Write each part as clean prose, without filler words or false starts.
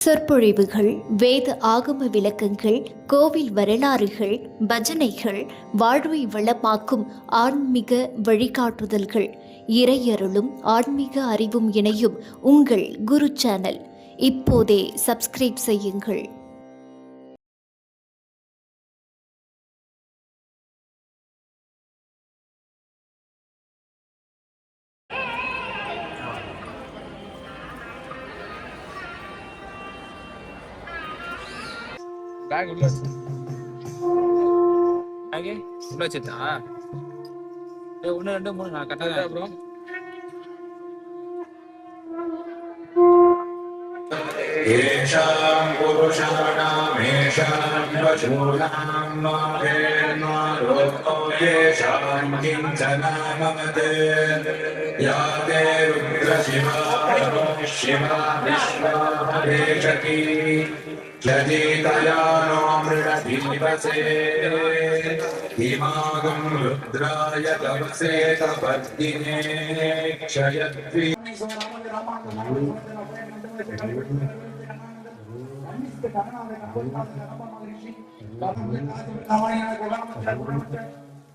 சொற்பொழிவுகள், வேத ஆகம விளக்கங்கள், கோவில் வரலாறுகள், பஜனைகள், வாழ்வை வளமாக்கும் ஆன்மீக வழிகாட்டுதல்கள், இறையருளும் ஆன்மீக அறிவும் இணையும் உங்கள் குரு சேனல். இப்போதே சப்ஸ்கிரைப் செய்யுங்கள். பேக் உள்ள வச்சுட்டா ஒன்று ரெண்டு மூணு நான் கரெக்டாக அப்புறம் येषां पुरुषाणामेषां पशूनां माहेर्मारोक्तो येषां किञ्चनामवत् या ते रुद्रशिवा शिवा विश्वा हरेशकी यदीतया नो मृडधीवसे हिमागं रुद्राय तवसे तपद्दिने क्षयद्वि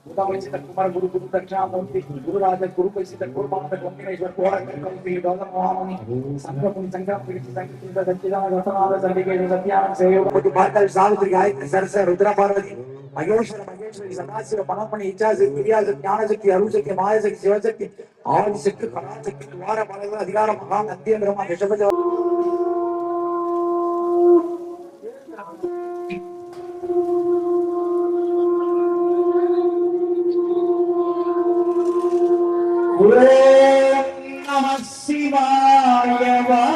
कुमार गुरु गुरु दक्षिणामूर्ति गुरु राजा गुरु पैसे गुरु माता कोंकणेश्वर कोड़ा कंपी दोलम महामुनि संगमुनि संगम संगीत सच्चिदानंद रतनाथ संदिके सत्यानंद सेवक भारत सावित्री गायत्री सरस रुद्र पार्वती महेश्वर महेश्वरी सदाशिव पनपणि इच्छाशक्ति क्रियाशक्ति ज्ञानशक्ति अरुशक्ति मायाशक्ति शिवशक्ति आदिशक्ति कलाशक्ति द्वार बल अधिकार महान अद्य ब्रह्म ऋषभ नमः शिवाय नमः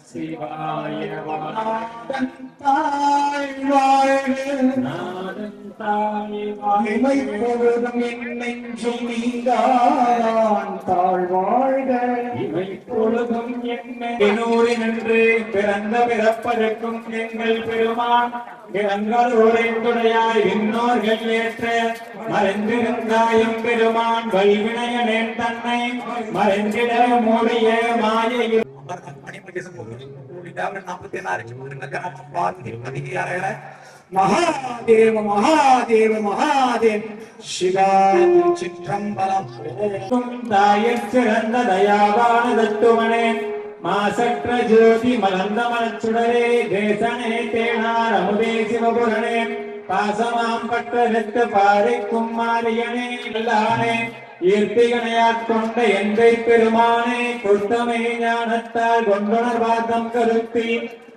शिवाय இமைப்பொழுதும் என்னெஞ்சும் நீங்கான் தாழ்வாழ்க இமைப்பொழுதும் என்னூரி நின்று பிறந்த பிறப்பதற்கும் எங்கள் பெருமான் இறங்களோரைத்துடையாய் இன்னோர்கள் ஏற்ற மறைந்திருந்தாயும் பெருமான் வல்வினையனேன் தன்னை மறைந்திட மூடிய மாயையில் महादेव महादेव महादेव शिवा चित्रம்பலம் தாயற் சிறந்த தயாவான தத்துவனே மாசற்ற ஜோதி மலர்ந்த மலச்சுடரே தேசனே தேனார் அமுதே சிவபுரனே பாசமாம் பட்டெடுத்து பாறைக்கும் மாரியனே நல்லானே ஈர்த்திகனையாட்கொண்ட எந்தை பெருமானே கொட்டமை ஞானத்தால் கொண்டுணர்வாதம் கருத்தி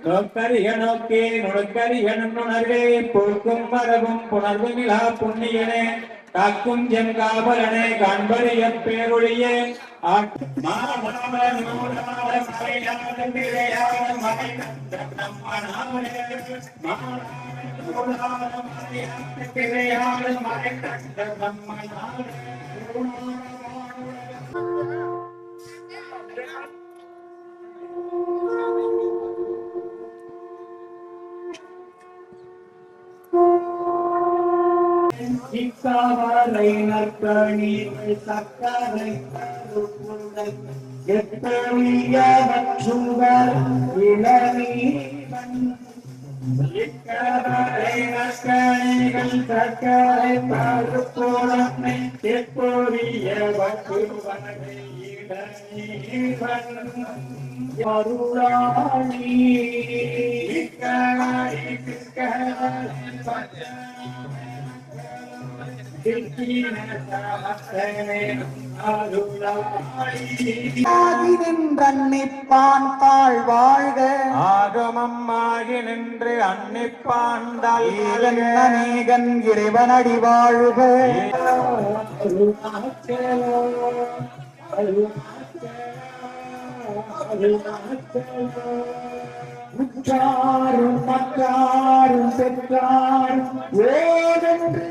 நோக்கரிய நோக்கே நுணுக்கரிய நுண்ணுணர்வே போக்கும் வரவும் புணர்வு நிலா புண்ணியனே காக்கும் எம் காவலனே காண்பறிய பேரொழியே இக்காவலை நற்கணிகள் சக்கரை தருப்புடன் எத்தனிய மற்றுங்கள் இளநீவன் இக்காவலை நற்கணிகள் சக்கரை தருப்புடன் எத்தோரிய வற்றுவனை இளநீவன் அருளாளி இக்காவலை அன்னிப்பான் தாழ் வாழ்க ஆகமம் ஆகி நின்று அன்னிப்பான் தாழ்நேகன் இறைவனடி வாழ்க உற்றாரும் மற்றாரும் பெற்றாரும் ஓதென்று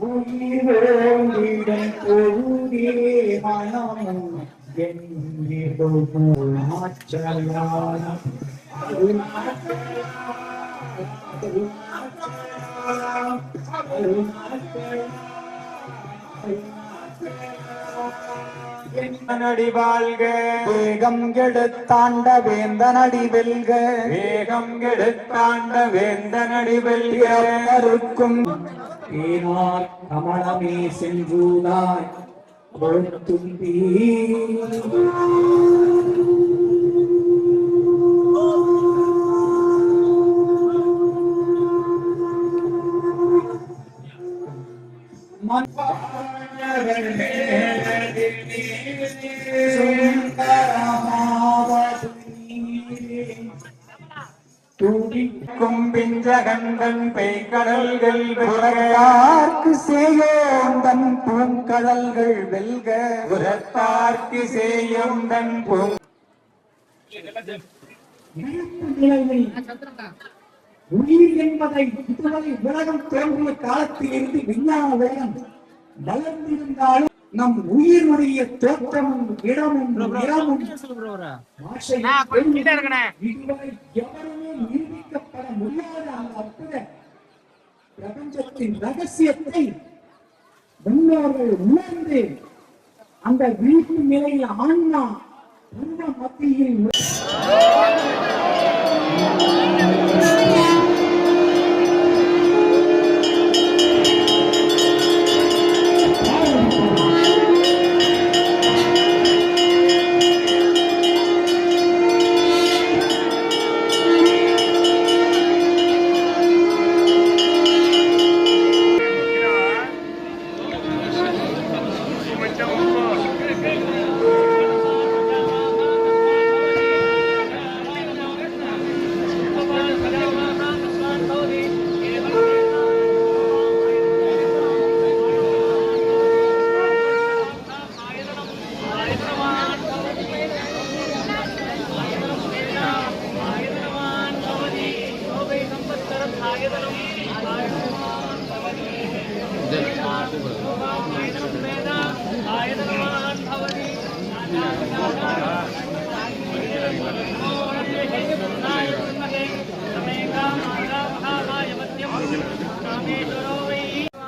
உயிரோடிடம் பொருளே மனமும் நடி வாழ்க வேகம் எடுத்தாண்ட வேந்தனடி வெல்க வேகம் கெடுத்தாண்ட வேந்த நடி வெல்க பிறப்பருக்கும் ஏனார் கமலமே சென்றூதாய் தும்பி கும்பிஞ்சகந்தன் பெய்கடல்கள் புறத்தார்க்கு சேயோந்தன் பூங்கடல்கள் வெல்க புறத்தார்க்கு சேயும் தன் உயிர் என்பதை இதுவரை உலகம் தோன்றிய காலத்தில் இருந்து விஞ்ஞான வேகம் வளர்ந்திருந்தாலும் நம் உயிருடைய தோற்றமும் இடமும் நிறமும் பாஷையும் இதுவரை எவருமே நிரூபிக்கப்பட முடியாத அந்த அற்புத பிரபஞ்சத்தின் ரகசியத்தை முன்னோர்கள் உணர்ந்து அந்த வீட்டு நிலையில் ஆன்மா உருவ மத்தியில்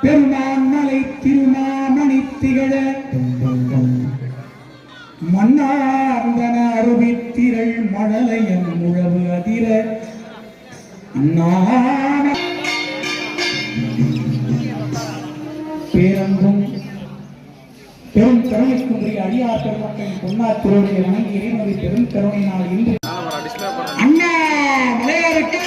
பெருமாமலை திருமாமணி திகழ மன்னார்ந்தன அருவித்திரள் மழலையன் முழவு அதிர பேரன்பும் பெரும் கருணைக்குரிய அடியார் பெருமக்களின் பொன்னார் திருவடியை வணங்கி இறைவனை பெரும் கருணையினால் இன்று அண்ணா மலையாருக்கு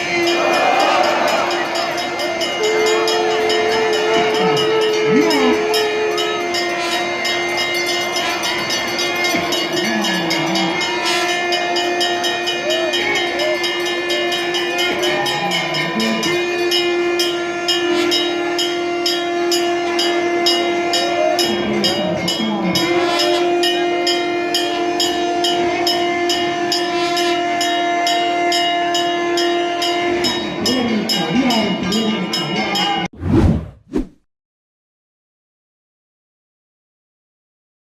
அடியாருக்கு